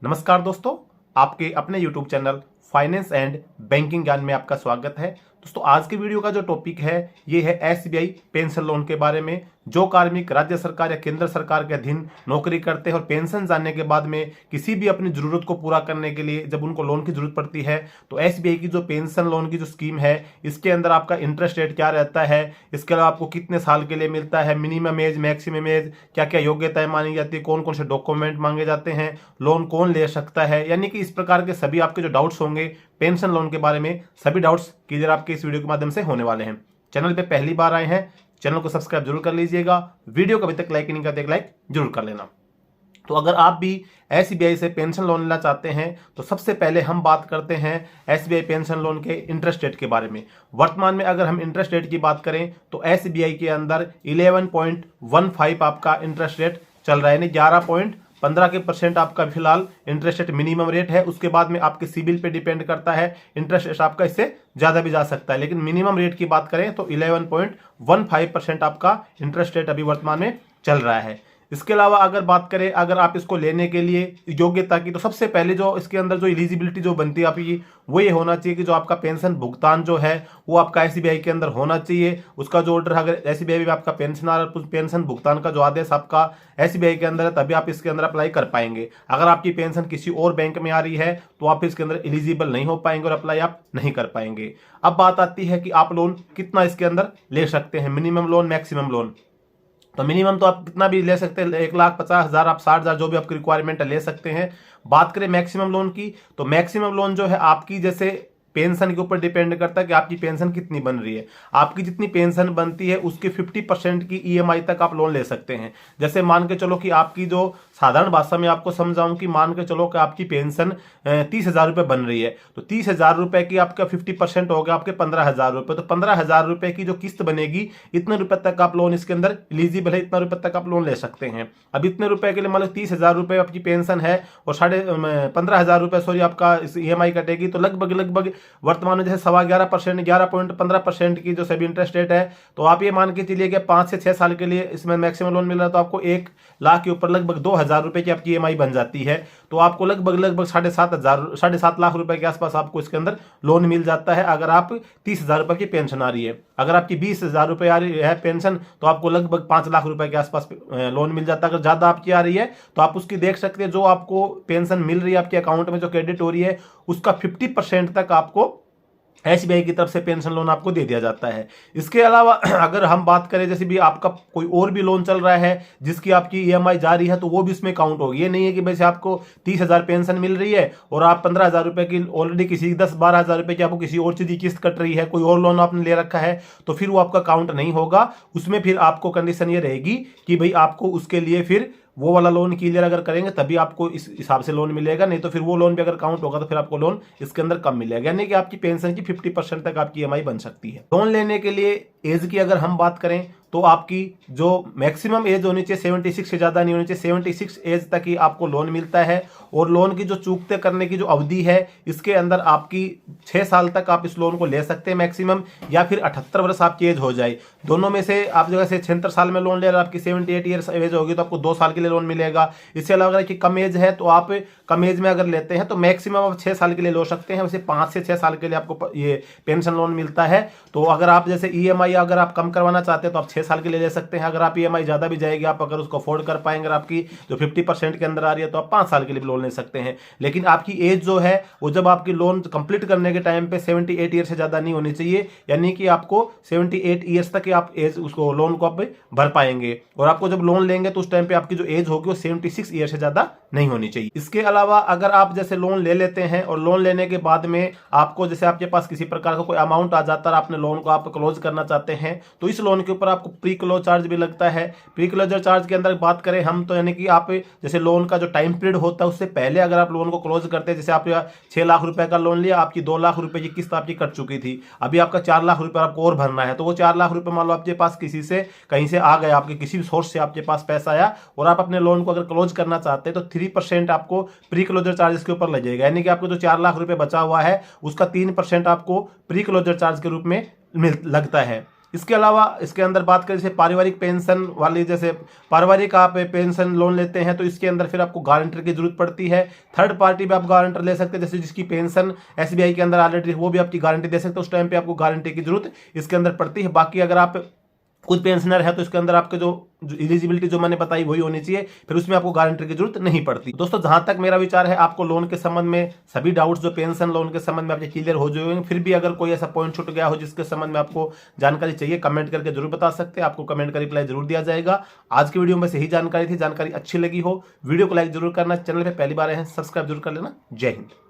नमस्कार दोस्तों, आपके अपने YouTube channel finance and banking ज्ञान में आपका स्वागत है। दोस्तों, आज के वीडियो का जो टॉपिक है ये है SBI पेंशन लोन के बारे में। जो कार्मिक राज्य सरकार या केंद्र सरकार के अधीन नौकरी करते हैं और पेंशन जाने के बाद में किसी भी अपनी जरूरत को पूरा करने के लिए जब उनको लोन की जरूरत पड़ती है तो SBI की जो पेंशन लोन की जो स्कीम है इसके अंदर आपका इंटरेस्ट रेट क्या रहता है, इसके अलावा आपको कितने साल के लिए मिलता है, मिनिमम एज मैक्सिमम एज, क्या क्या योग्यताएं मानी जाती है, कौन कौन से डॉक्यूमेंट मांगे जाते हैं, लोन कौन ले सकता है, यानी कि इस प्रकार के सभी आपके जो डाउट्स होंगे पेंशन लोन के बारे में सभी डाउट्स क्लियर आपके इस वीडियो के माध्यम से होने वाले हैं। चैनल पे पहली बार आए हैं, चैनल को सब्सक्राइब जरूर कर लीजिएगा। वीडियो को अभी तक लाइक नहीं करते, लाइक जरूर कर लेना। तो अगर आप भी SBI से पेंशन लोन लेना चाहते हैं तो सबसे पहले हम बात करते हैं SBI पेंशन लोन के इंटरेस्ट रेट के बारे में। वर्तमान में अगर हम इंटरेस्ट रेट की बात करें तो SBI के अंदर 11.15 आपका इंटरेस्ट रेट चल रहा है, यानी 11.15% आपका फिलहाल इंटरेस्ट रेट मिनिमम रेट है। उसके बाद में आपके सिबिल पे डिपेंड करता है, इंटरेस्ट रेट आपका इससे ज्यादा भी जा सकता है, लेकिन मिनिमम रेट की बात करें तो 11.15% आपका इंटरेस्ट रेट अभी वर्तमान में चल रहा है। इसके अलावा अगर बात करें अगर आप इसको लेने के लिए योग्यता की, तो सबसे पहले जो इसके अंदर जो एलिजिबिलिटी जो बनती है आपकी वो ये होना चाहिए कि जो आपका पेंशन भुगतान जो है वो आपका SBI के अंदर होना चाहिए। उसका जो ऑर्डर अगर SBI में आपका पेंशन भुगतान का जो आदेश आपका SBI के अंदर है तभी आप इसके अंदर अप्लाई कर पाएंगे। अगर आपकी पेंशन किसी और बैंक में आ रही है तो आप इसके अंदर एलिजिबल नहीं हो पाएंगे और अप्लाई आप नहीं कर पाएंगे। अब बात आती है कि आप लोन कितना इसके अंदर ले सकते हैं, मिनिमम लोन मैक्सिमम लोन। तो मिनिमम तो आप कितना भी ले सकते हैं, 1,50,000 आप 60,000 जो भी आपकी रिक्वायरमेंट है ले सकते हैं। बात करें मैक्सिमम लोन की तो मैक्सिमम लोन जो है आपकी जैसे पेंशन के ऊपर डिपेंड करता है कि आपकी पेंशन कितनी बन रही है। आपकी जितनी पेंशन बनती है उसके 50% की EMI तक आप लोन ले सकते हैं। जैसे मान के चलो कि आपकी जो साधारण भाषा में आपको समझाऊं कि मान के चलो कि आपकी पेंशन 30,000 रुपये बन रही है तो 30,000 रुपये की आपका 50% हो गया आपके 15,000 रुपये। तो 15,000 रुपये की जो किस्त बनेगी इतने रुपए तक आप लोन इसके अंदर एलिजिबल है, इतना रुपए तक आप लोन ले सकते हैं। अब इतने रुपए के लिए मान लो 30,000 रुपये आपकी पेंशन है और 15,500 रुपये सॉरी आपका EMI कटेगी, तो लगभग वर्तमान में जैसे 11.25%, 11.15% की जो सभी इंटरेस्ट रेट है। तो आप ये मान के चलिए कि 5 से 6 साल के लिए इसमें मैक्सिमम लोन मिल रहा है तो आपको 1 लाख के ऊपर लगभग 2,000 रुपए की आपकी EMI बन जाती है। तो आपको लगभग 7.5 लाख रुपए के आसपास आपको इसके अंदर लोन मिल जाता है अगर आप 30,000 रुपए की पेंशन आ रही है। अगर आपकी 20,000 रुपए आ रही है पेंशन तो आपको लगभग 5 लाख रुपए के आसपास लोन मिल जाता है। अगर ज्यादा आपकी आ रही है तो आप उसकी देख सकते हैं, जो आपको पेंशन मिल रही है आपके अकाउंट में जो क्रेडिट हो रही है उसका 50% तक आपको SBI की तरफ से पेंशन लोन आपको दे दिया जाता है। इसके अलावा अगर हम बात करें जैसे भी आपका कोई और भी लोन चल रहा है जिसकी आपकी EMI जारी है तो वो भी इसमें काउंट होगी। ये नहीं है कि वैसे आपको 30,000 पेंशन मिल रही है और आप 15,000 रुपए की ऑलरेडी किसी 10-12,000 रुपए की आपको किसी और चीज की किस्त कट रही है, कोई और लोन आपने ले रखा है तो फिर वो आपका काउंट नहीं होगा। उसमें फिर आपको कंडीशन ये रहेगी कि भाई आपको उसके लिए फिर वो वाला लोन क्लियर अगर करेंगे तभी आपको इस हिसाब से लोन मिलेगा, नहीं तो फिर वो लोन भी अगर काउंट होगा तो फिर आपको लोन इसके अंदर कम मिलेगा, यानी कि आपकी पेंशन की 50% तक आपकी EMI बन सकती है। लोन लेने के लिए एज की अगर हम बात करें तो आपकी जो मैक्सिमम एज होनी चाहिए 76 से ज्यादा नहीं होनी चाहिए, 76 एज तक ही आपको लोन मिलता है। और लोन की जो चूकते करने की जो अवधि है इसके अंदर आपकी 6 साल तक आप इस लोन को ले सकते हैं मैक्सिमम, या फिर 78 वर्ष आपकी एज हो जाए। दोनों में से आप जगह से 76 साल में लोन ले रहे आपकी 78 ईयर्स एज होगी तो आपको 2 साल के लिए लोन मिलेगा। इससे अलावा अगर कम एज है तो आप कम एज में अगर लेते हैं तो मैक्सिमम आप 6 साल के लिए ले सकते हैं। वैसे 5 से 6 साल के लिए आपको ये पेंशन लोन मिलता है। तो अगर आप जैसे EMI अगर आप कम करवाना चाहते हैं तो आप 6 साल के लिए ले सकते हैं। अगर आप EMI ज्यादा भी जाएगी, आप अगर उसको अफोर्ड कर पाएंगे, अगर आपकी जो 50% के अंदर आ रही है तो आप 5 साल के लिए लोन ले सकते हैं। लेकिन आपकी एज जो है वो जब आपकी लोन कंप्लीट करने के टाइम पे 78 ईयर से ज्यादा नहीं होनी चाहिए, यानी कि आपको 78 ईयर्स तक आप एज उसको लोन को आप भर पाएंगे। और आपको जब लोन लेंगे तो उस टाइम पे आपकी जो एज होगी वो 76 ईयर से ज्यादा नहीं होनी चाहिए। इसके अलावा अगर आप जैसे लोन ले लेते हैं और लोन लेने के बाद में आपको जैसे आपके पास किसी प्रकार का कोई अमाउंट आ जाता है, आपने लोन को आप क्लोज करना चाहते हैं तो इस लोन के ऊपर आपको प्री क्लोज चार्ज भी लगता है। प्री क्लोजर चार्ज के अंदर बात करें हम तो यानी कि आप जैसे लोन का जो टाइम पीरियड होता है उससे पहले अगर आप लोन को क्लोज करते हैं, जैसे आप 6 लाख रुपए का लोन लिया, आपकी 2 लाख रुपए की किस्त आपकी कट चुकी थी, अभी आपका 4 लाख रुपए आपको और भरना है, तो वो 4 लाख रुपए मान लो आपके पास किसी से कहीं से आ गया, आपके किसी भी सोर्स से आपके पास पैसा आया और आप अपने लोन को अगर क्लोज करना चाहते हैं तो 3% आपको प्री क्लोजर चार्जेस के ऊपर लगेगा, यानी कि आपको जो 4 लाख रुपए बचा हुआ है उसका 3% आपको प्री क्लोजर चार्ज के रूप में लगता है। इसके अलावा इसके अंदर बात करें जैसे पारिवारिक पेंशन वाली, जैसे पारिवारिक आप पेंशन लोन लेते हैं तो इसके अंदर फिर आपको गारंटर की जरूरत पड़ती है। थर्ड पार्टी पे आप गारंटर ले सकते हैं, जैसे जिसकी पेंशन एसबीआई के अंदर ऑलरेडी वो भी आपकी गारंटी दे सकते हैं, उस टाइम पे आपको गारंटी की जरूरत इसके अंदर पड़ती है। बाकी अगर आप खुद पेंशनर है तो इसके अंदर आपके जो एलिजिबिलिटी जो मैंने बताई वही होनी चाहिए, फिर उसमें आपको गारंटर की जरूरत नहीं पड़ती। दोस्तों जहां तक मेरा विचार है, आपको लोन के संबंध में सभी डाउट्स जो पेंशन लोन के संबंध में आपके क्लियर हो जाएंगे। फिर भी अगर कोई ऐसा पॉइंट छूट गया हो जिसके संबंध में आपको जानकारी चाहिए, कमेंट करके जरूर बता सकते हैं, आपको कमेंट का रिप्लाई जरूर दिया जाएगा। आज की वीडियो में यही जानकारी थी, जानकारी अच्छी लगी हो वीडियो को लाइक जरूर करना, चैनल पर पहली बार है सब्सक्राइब जरूर कर लेना। जय हिंद।